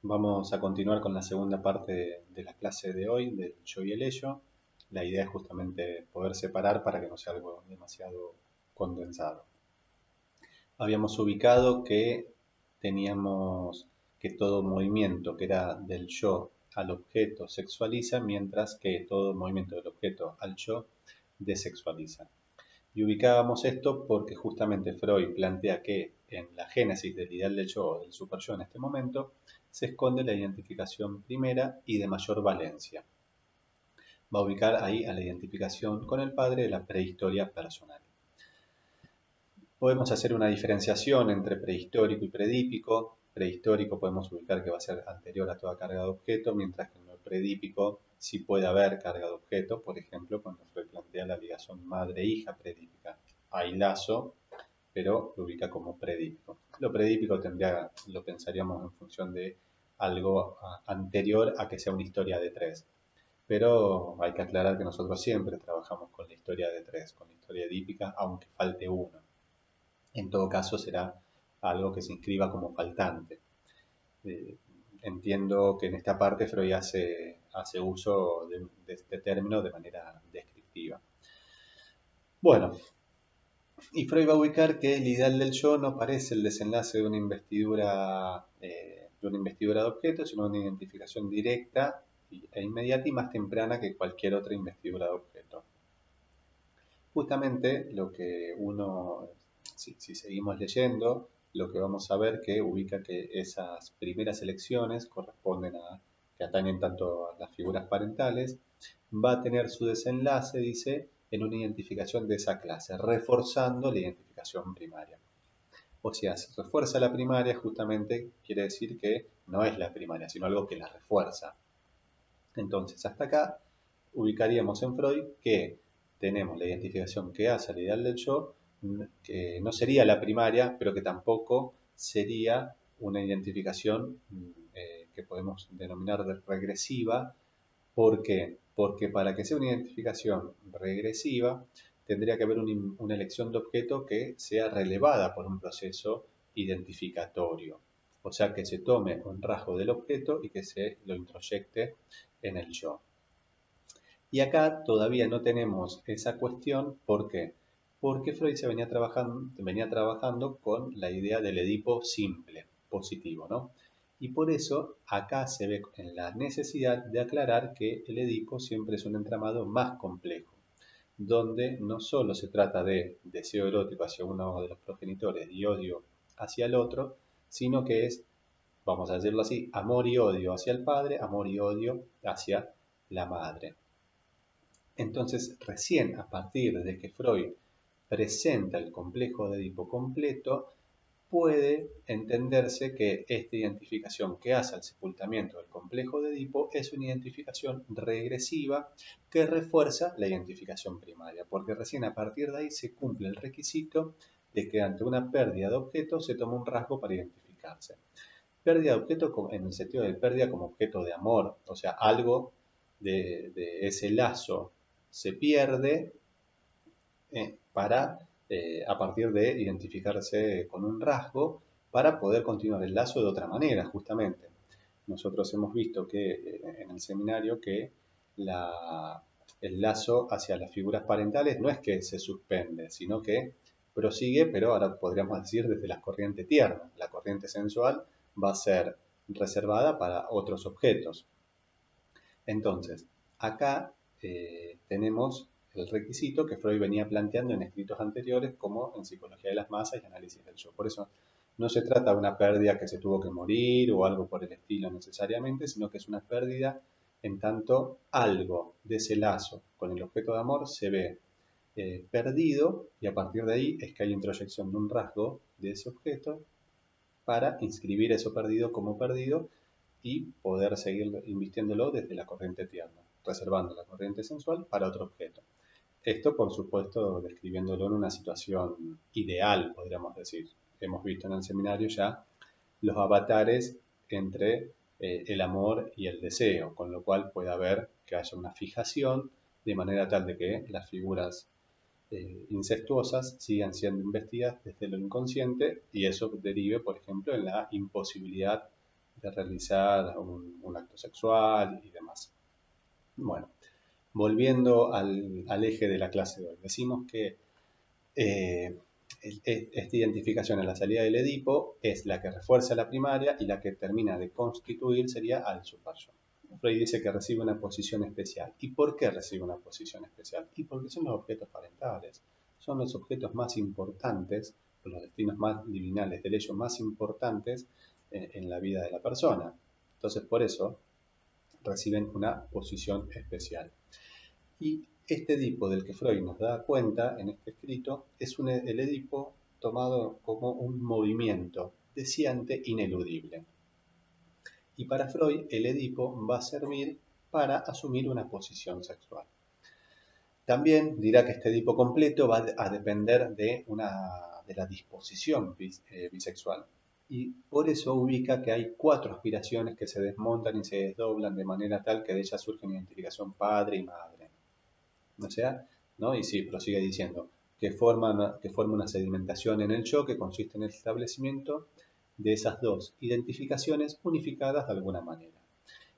Vamos a continuar con la segunda parte de la clase de hoy, del yo y el ello. La idea es justamente poder separar para que no sea algo demasiado condensado. Habíamos ubicado que teníamos que todo movimiento que era del yo al objeto sexualiza, mientras que todo movimiento del objeto al yo desexualiza. Y ubicábamos esto porque justamente Freud plantea que en la génesis del ideal del yo o del superyo en este momento se esconde la identificación primera y de mayor valencia. Va a ubicar ahí a la identificación con el padre de la prehistoria personal. Podemos hacer una diferenciación entre prehistórico y predípico. Prehistórico podemos ubicar que va a ser anterior a toda carga de objeto, mientras que en el predípico sí puede haber carga de objeto, por ejemplo, cuando Freud plantea la ligación madre-hija predípica. Hay lazo, pero lo ubica como predípico. Lo predípico lo pensaríamos en función de algo anterior a que sea una historia de tres. Pero hay que aclarar que nosotros siempre trabajamos con la historia de tres, con la historia edípica, aunque falte uno. En todo caso será algo que se inscriba como faltante. Eh, Entiendo que en esta parte Freud hace uso de este término de manera descriptiva. Bueno, y Freud va a ubicar que el ideal del yo no parece el desenlace de una investidura de objetos, sino una identificación directa e inmediata y más temprana que cualquier otra investidura de objeto. Justamente lo que si seguimos leyendo, lo que vamos a ver que ubica que esas primeras elecciones que atañen tanto a las figuras parentales, va a tener su desenlace, dice, en una identificación de esa clase, reforzando la identificación primaria. O sea, si refuerza la primaria, justamente quiere decir que no es la primaria, sino algo que la refuerza. Entonces, hasta acá ubicaríamos en Freud que tenemos la identificación que hace al ideal del yo, que no sería la primaria, pero que tampoco sería una identificación que podemos denominar de regresiva. ¿Por qué? Porque para que sea una identificación regresiva, tendría que haber una elección de objeto que sea relevada por un proceso identificatorio. O sea, que se tome un rasgo del objeto y que se lo introyecte en el yo. Y acá todavía no tenemos esa cuestión, ¿por qué? Porque Freud venía trabajando con la idea del Edipo simple, positivo, ¿no? Y por eso acá se ve en la necesidad de aclarar que el Edipo siempre es un entramado más complejo, donde no solo se trata de deseo erótico hacia uno de los progenitores y odio hacia el otro, sino que es, vamos a decirlo así, amor y odio hacia el padre, amor y odio hacia la madre. Entonces, recién a partir de que Freud presenta el complejo de Edipo completo, puede entenderse que esta identificación que hace al sepultamiento del complejo de Edipo es una identificación regresiva que refuerza la identificación primaria, porque recién a partir de ahí se cumple el requisito de que ante una pérdida de objeto se toma un rasgo para identificarse. Pérdida de objeto en el sentido de pérdida como objeto de amor, o sea, algo de ese lazo se pierde a partir de identificarse con un rasgo para poder continuar el lazo de otra manera, justamente. Nosotros hemos visto que en el seminario que el lazo hacia las figuras parentales no es que se suspende, sino que prosigue, pero ahora podríamos decir desde la corriente tierna. La corriente sensual va a ser reservada para otros objetos. Entonces, acá tenemos el requisito que Freud venía planteando en escritos anteriores, como en Psicología de las Masas y Análisis del Yo. Por eso no se trata de una pérdida que se tuvo que morir o algo por el estilo necesariamente, sino que es una pérdida en tanto algo de ese lazo con el objeto de amor se ve perdido, y a partir de ahí es que hay introyección de un rasgo de ese objeto para inscribir eso perdido como perdido y poder seguir invistiéndolo desde la corriente tierna, reservando la corriente sensual para otro objeto. Esto, por supuesto, describiéndolo en una situación ideal, podríamos decir. Hemos visto en el seminario ya los avatares entre el amor y el deseo, con lo cual puede haber que haya una fijación de manera tal de que las figuras incestuosas sigan siendo investidas desde lo inconsciente y eso derive, por ejemplo, en la imposibilidad realizar un acto sexual y demás. Bueno, volviendo al eje de la clase de hoy, decimos que esta identificación en la salida del Edipo es la que refuerza la primaria y la que termina de constituir sería al superyo. Freud dice que recibe una posición especial. ¿Y por qué recibe una posición especial? Y porque son los objetos parentales. Son los objetos más importantes, los destinos más liminales del ello más importantes en la vida de la persona. Entonces, por eso reciben una posición especial. Y este Edipo del que Freud nos da cuenta en este escrito es el Edipo tomado como un movimiento deseante ineludible. Y para Freud el Edipo va a servir para asumir una posición sexual. También dirá que este Edipo completo va a depender de la disposición bisexual. Y por eso ubica que hay 4 aspiraciones que se desmontan y se desdoblan de manera tal que de ellas surge una identificación padre y madre. O sea, ¿no? Y sí, prosigue diciendo que forma una sedimentación en el yo que consiste en el establecimiento de esas 2 identificaciones unificadas de alguna manera.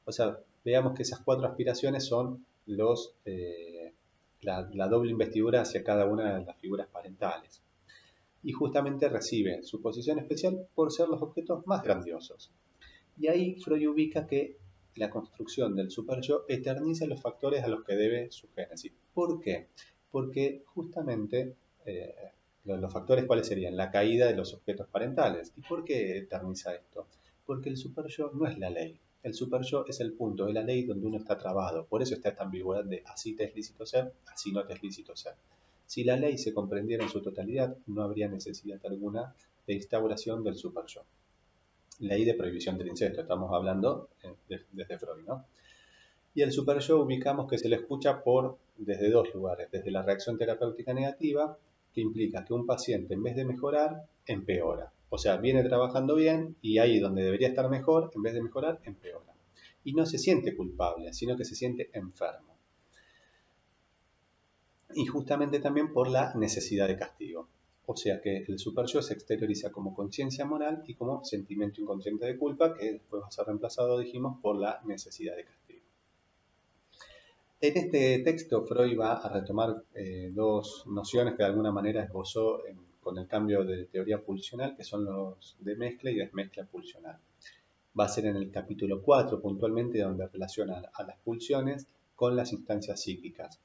O sea, veamos que esas 4 aspiraciones son la doble investidura hacia cada una de las figuras parentales. Y justamente recibe su posición especial por ser los objetos más grandiosos. Y ahí Freud ubica que la construcción del superyo eterniza los factores a los que debe su génesis. ¿Por qué? Porque justamente los factores cuáles serían la caída de los objetos parentales. ¿Y por qué eterniza esto? Porque el superyo no es la ley. El superyo es el punto de la ley donde uno está trabado. Por eso está esta ambigüedad de así te es lícito ser, así no te es lícito ser. Si la ley se comprendiera en su totalidad, no habría necesidad alguna de instauración del superyo. Ley de prohibición del incesto, estamos hablando desde Freud, ¿no? Y el superyo ubicamos que se le escucha desde 2 lugares, desde la reacción terapéutica negativa, que implica que un paciente en vez de mejorar, empeora. O sea, viene trabajando bien y ahí donde debería estar mejor, en vez de mejorar, empeora. Y no se siente culpable, sino que se siente enfermo. Y justamente también por la necesidad de castigo. O sea que el superyo se exterioriza como conciencia moral y como sentimiento inconsciente de culpa, que después va a ser reemplazado, dijimos, por la necesidad de castigo. En este texto Freud va a retomar 2 nociones que de alguna manera esbozó con el cambio de teoría pulsional, que son los de mezcla y desmezcla pulsional. Va a ser en el capítulo 4 puntualmente donde relaciona a las pulsiones con las instancias psíquicas.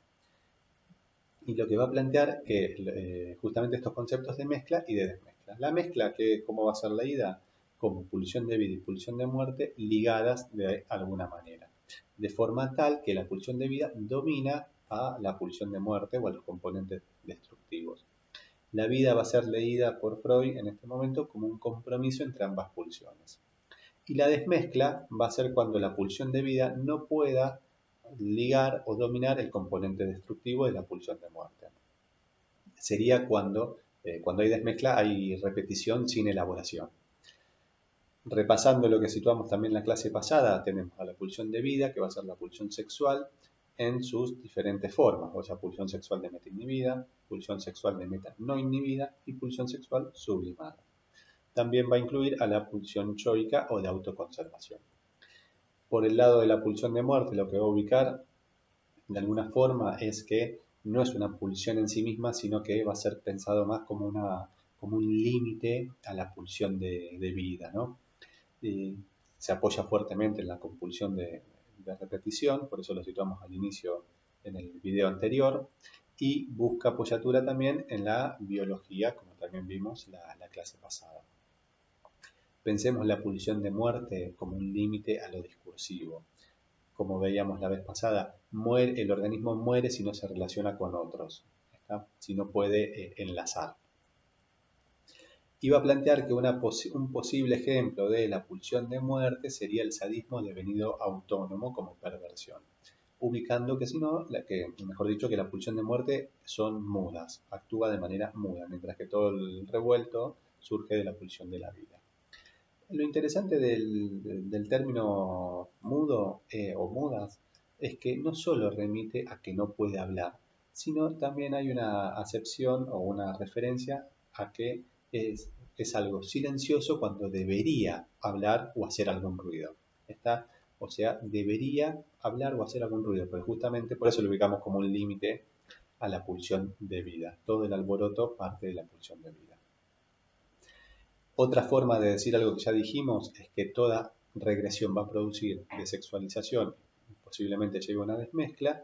Y lo que va a plantear que justamente estos conceptos de mezcla y de desmezcla. La mezcla, ¿cómo va a ser leída? Como pulsión de vida y pulsión de muerte ligadas de alguna manera, de forma tal que la pulsión de vida domina a la pulsión de muerte o a los componentes destructivos. La vida va a ser leída por Freud en este momento como un compromiso entre ambas pulsiones. Y la desmezcla va a ser cuando la pulsión de vida no pueda ligar o dominar el componente destructivo de la pulsión de muerte. Sería cuando hay desmezcla, hay repetición sin elaboración. Repasando lo que situamos también en la clase pasada, tenemos a la pulsión de vida, que va a ser la pulsión sexual en sus diferentes formas, o sea, pulsión sexual de meta inhibida, pulsión sexual de meta no inhibida y pulsión sexual sublimada. También va a incluir a la pulsión choica o de autoconservación. Por el lado de la pulsión de muerte, lo que va a ubicar de alguna forma es que no es una pulsión en sí misma, sino que va a ser pensado más como un límite a la pulsión de vida, ¿no? Se apoya fuertemente en la compulsión de repetición, por eso lo situamos al inicio en el video anterior, y busca apoyatura también en la biología, como también vimos la clase pasada. Pensemos la pulsión de muerte como un límite a lo discursivo. Como veíamos la vez pasada, el organismo muere si no se relaciona con otros, ¿está? Si no puede enlazar. Iba a plantear que un posible ejemplo de la pulsión de muerte sería el sadismo devenido autónomo como perversión, ubicando que mejor dicho, que la pulsión de muerte son mudas, actúa de manera muda, mientras que todo el revuelto surge de la pulsión de la vida. Lo interesante del término mudo o mudas es que no solo remite a que no puede hablar, sino también hay una acepción o una referencia a que es algo silencioso cuando debería hablar o hacer algún ruido. ¿Está? O sea, debería hablar o hacer algún ruido, pero justamente por eso lo ubicamos como un límite a la pulsión de vida. Todo el alboroto parte de la pulsión de vida. Otra forma de decir algo que ya dijimos es que toda regresión va a producir desexualización, posiblemente lleve a una desmezcla,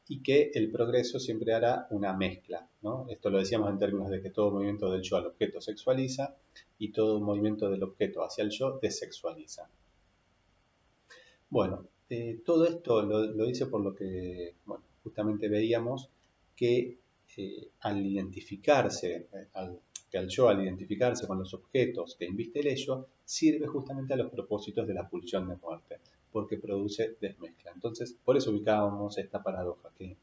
y que el progreso siempre hará una mezcla, ¿no? Esto lo decíamos en términos de que todo movimiento del yo al objeto sexualiza y todo movimiento del objeto hacia el yo desexualiza. Bueno, todo esto lo hice por lo que justamente veíamos que al identificarse, que al yo al identificarse con los objetos que inviste el ello, sirve justamente a los propósitos de la pulsión de muerte, porque produce desmezcla. Entonces, por eso ubicábamos esta paradoja, que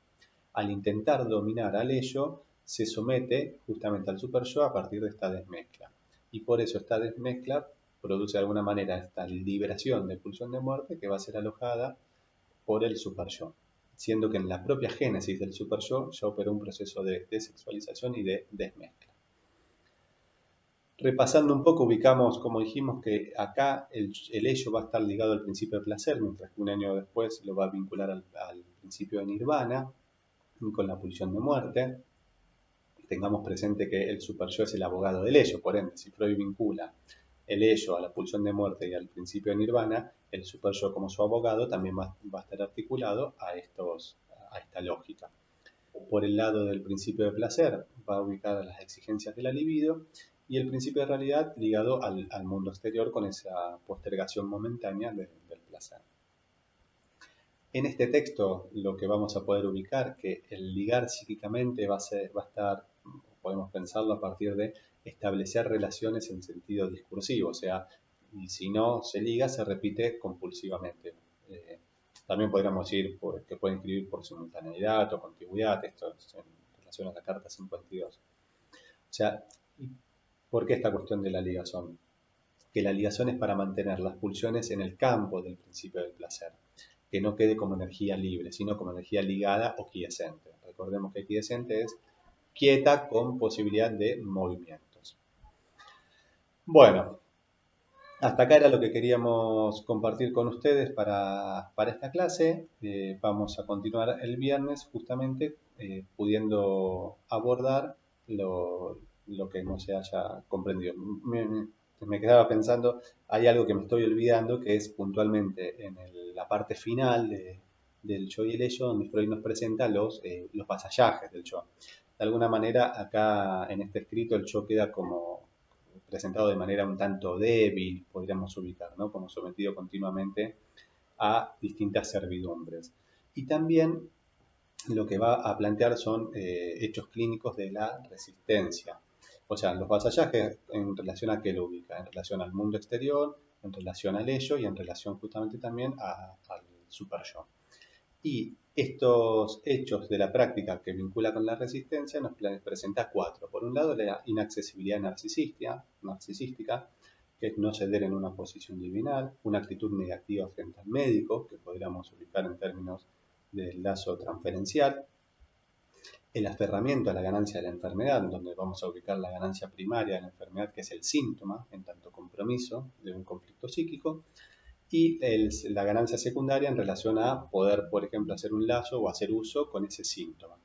al intentar dominar al ello, se somete justamente al super yo a partir de esta desmezcla. Y por eso esta desmezcla produce de alguna manera esta liberación de pulsión de muerte que va a ser alojada por el super yo, siendo que en la propia génesis del super yo ya operó un proceso de desexualización y de desmezcla. Repasando un poco, ubicamos, como dijimos, que acá el ello va a estar ligado al principio de placer, mientras que un año después lo va a vincular al principio de nirvana, con la pulsión de muerte. Tengamos presente que el super yo es el abogado del ello, por ende, si Freud vincula el ello a la pulsión de muerte y al principio de nirvana, el super yo como su abogado también va a estar articulado a esta lógica. Por el lado del principio de placer va a ubicar las exigencias de la libido y el principio de realidad ligado al mundo exterior con esa postergación momentánea del placer. En este texto lo que vamos a poder ubicar que el ligar psíquicamente va a estar, podemos pensarlo a partir de establecer relaciones en sentido discursivo, o sea, y si no se liga se repite compulsivamente. También podríamos decir que pueden escribir por simultaneidad o contigüidad, esto es en relación a la carta 52. O sea, ¿por qué esta cuestión de la ligación? Que la ligación es para mantener las pulsiones en el campo del principio del placer, que no quede como energía libre, sino como energía ligada o quiescente. Recordemos que quiescente es quieta con posibilidad de movimientos. Bueno, hasta acá era lo que queríamos compartir con ustedes para esta clase. Vamos a continuar el viernes justamente pudiendo abordar lo que no se haya comprendido. Me quedaba pensando, hay algo que me estoy olvidando, que es puntualmente en la parte final del yo y el ello, donde Freud nos presenta los vasallajes del yo. De alguna manera, acá en este escrito, el yo queda como presentado de manera un tanto débil, podríamos ubicar, ¿no? Como sometido continuamente a distintas servidumbres. Y también lo que va a plantear son hechos clínicos de la resistencia. O sea, los vasallajes en relación a qué lo ubica, en relación al mundo exterior, en relación al ello y en relación justamente también al super yo. Y estos hechos de la práctica que vincula con la resistencia nos presenta cuatro. Por un lado, la inaccesibilidad narcisística, que es no ceder en una posición divinal, una actitud negativa frente al médico, que podríamos ubicar en términos del lazo transferencial, el aferramiento a la ganancia de la enfermedad, donde vamos a ubicar la ganancia primaria de la enfermedad, que es el síntoma, en tanto compromiso de un conflicto psíquico, y la ganancia secundaria en relación a poder, por ejemplo, hacer un lazo o hacer uso con ese síntoma.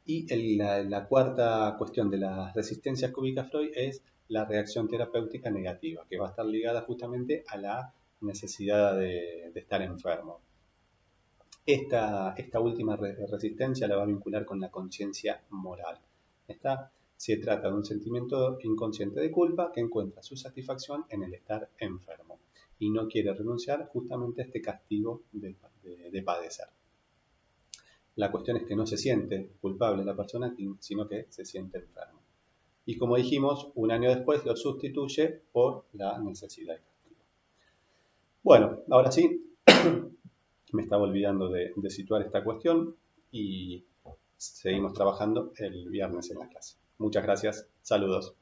Y la cuarta cuestión de las resistencias que ubica Freud es la reacción terapéutica negativa, que va a estar ligada justamente a la necesidad de estar enfermo. Esta última resistencia la va a vincular con la conciencia moral. Se trata de un sentimiento inconsciente de culpa que encuentra su satisfacción en el estar enfermo y no quiere renunciar justamente a este castigo de padecer. La cuestión es que no se siente culpable la persona, sino que se siente enfermo. Y como dijimos, un año después lo sustituye por la necesidad de castigo. Bueno, ahora sí, me estaba olvidando de situar esta cuestión y seguimos trabajando el viernes en la clase. Muchas gracias, saludos.